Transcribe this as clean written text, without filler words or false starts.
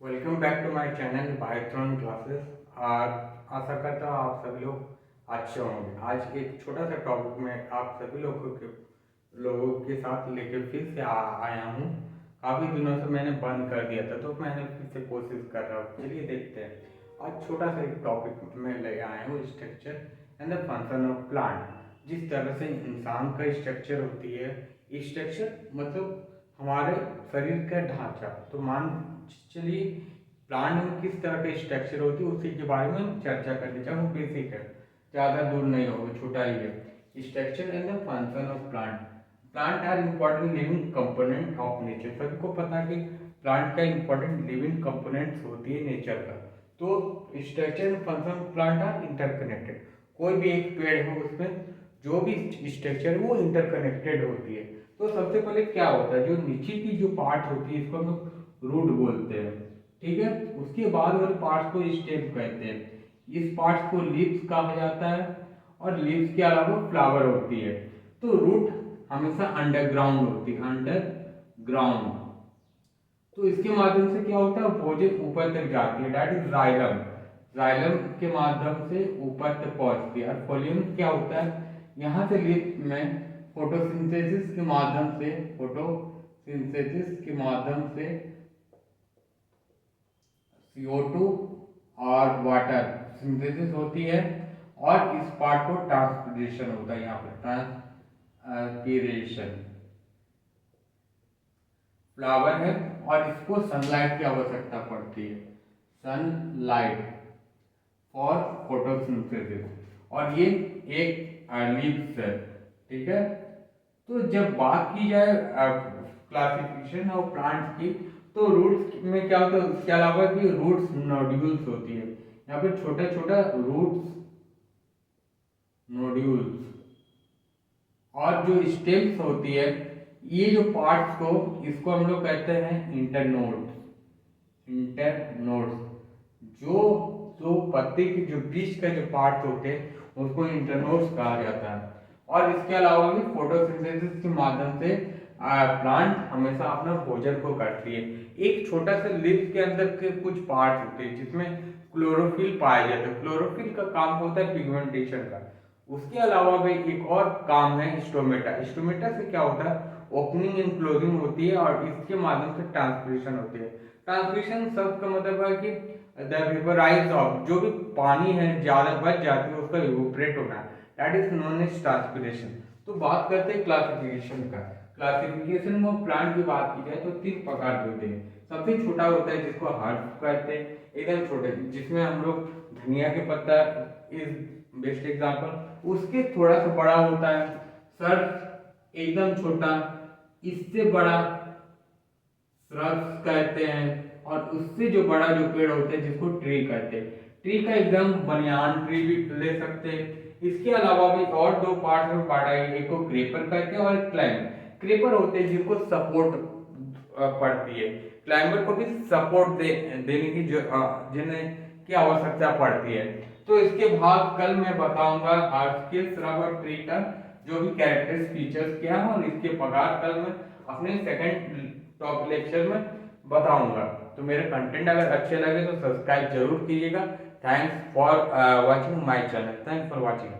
Welcome back to my channel Python classes. और आशा करता हूँ आप सभी लोग अच्छे होंगे। आज एक छोटा सा टॉपिक में आप सभी लोगों के साथ लेके फिर से आया हूँ। काफ़ी दिनों से मैंने बंद कर दिया था तो मैंने फिर से कोशिश कर रहा हूँ। चलिए देखते हैं। आज छोटा सा एक टॉपिक में ले आया हूँ, structure and the function of plant. जिस तरह से इंसान का स्ट्रक्चर होती है, स्ट्रक्चर मतलब हमारे शरीर का ढांचा। तो मान चलिए प्लांट में किस तरह का स्ट्रक्चर होती है उसी के बारे में हम चर्चा करने चाहे। वो बेसिक है, ज़्यादा दूर नहीं होगा, छोटा ही है। Structure and the function of plant. Plant are important living component of nature. सभी को पता है कि प्लांट का इम्पोर्टेंट लिविंग कंपोनेंट्स होती है नेचर का। तो structure and function of plant are interconnected. कोई भी एक पेड़ हो उसमें जो भी स्ट्रक्चर है वो इंटरकनेक्टेड होती है। तो सबसे पहले क्या होता है, जो नीचे की जो पार्ट होती है इसको हम रूट बोलते हैं, ठीक है। उसके बाद वाले पार्ट्स को स्टेम कहते हैं। इस पार्ट्स को लीव्स कहा जाता है और लीव्स के अलावा फ्लावर होती है। तो रूट हमेशा अंडरग्राउंड होती है, अंडरग्राउंड। तो इसके माध्यम से क्या होता है, भोजन ऊपर तक जाती है, दैट इज जाइलम। जाइलम के माध्यम से ऊपर तक पहुंचती है। और फोलियम क्या होता है, यहाँ से लीफ में फोटोसिंथेसिस के माध्यम से, फोटोसिंथेसिस के माध्यम से CO2 और वाटर सिंथेसिस होती है और इस पार्ट को ट्रांसपिरेशन होता है। यहाँ पर ट्रांसपिरेशन फ्लावर है और इसको सनलाइट की आवश्यकता पड़ती है, सनलाइट फॉर फोटोसिंथेसिस। और ये एक लीव्स है, ठीक है। तो जब बात की जाए क्लासिफिकेशन ऑफ प्लांट्स की, तो रूट्स में क्या होता है, उसके अलावा कि रूट्स नोड्यूल्स होती है। यहाँ पे छोटा छोटा रूट्स नोड्यूल्स और जो स्टेम्स होती है, ये जो पार्ट्स को इसको हम लोग कहते हैं इंटरनोड्स। इंटरनोड्स जो जो पत्ते के जो बीच का जो पार्ट होते हैं उसको इंटरनोड्स कहा जाता है। और इसके अलावा भी फोटोसिंथेसिस के माध्यम से प्लांट हमेशा अपना भोजन को करती है। एक छोटा सा लीफ के अंदर के कुछ पार्ट होते हैं जिसमें क्लोरोफिल पाया जाता है। क्लोरोफिल का काम होता है पिगमेंटेशन का। उसके अलावा भी एक और काम है स्टोमेटा। स्टोमेटा से क्या होता है, ओपनिंग एंड क्लोजिंग होती है और इसके माध्यम से ट्रांसपिरेशन होती है। ट्रांसपिरेशन शब्द का मतलब है कि द वेपराइज ऑफ, जो भी पानी है ज्यादा बच जाती है उसका इवोपरेट होना, that is known as transpiration. तो बात करते हैं क्लासिफिकेशन का। क्लासिफिकेशन में प्लांट की बात की जाए तो तीन प्रकार के होते हैं। सबसे छोटा होता है जिसको हर्ब कहते हैं, एकदम छोटे, जिसमें हम लोग धनिया के पत्ता इज बेस्ट एग्जांपल। उसके थोड़ा सा बड़ा होता है सर्फ, एकदम छोटा। इससे बड़ा श्रब्स कहते हैं। और उससे जो बड़ा जो पेड़ होते हैं जिसको ट्री कहते हैं। ट्री का एकदम बनियान ट्री भी ले सकते हैं। इसके अलावा भी और दो पार्ट में बांटा है, एक को क्रेपर कहते हैं और एक क्लाइंबर। क्रेपर होते हैं जिनको सपोर्ट पड़ती है, क्लाइंबर को भी सपोर्ट देने की जिन्हें की आवश्यकता पड़ती है। तो इसके भाग कल मैं बताऊंगा अर्थ के श्रब और ट्री का जो भी कैरेक्टर्स फीचर्स क्या है, और इसके प्रकार कल मैं अपने सेकंड टॉप लेक्चर में बताऊंगा। तो मेरे कंटेंट अगर अच्छे लगे तो सब्सक्राइब जरूर कीजिएगा। Thanks for watching my channel. Thanks for watching.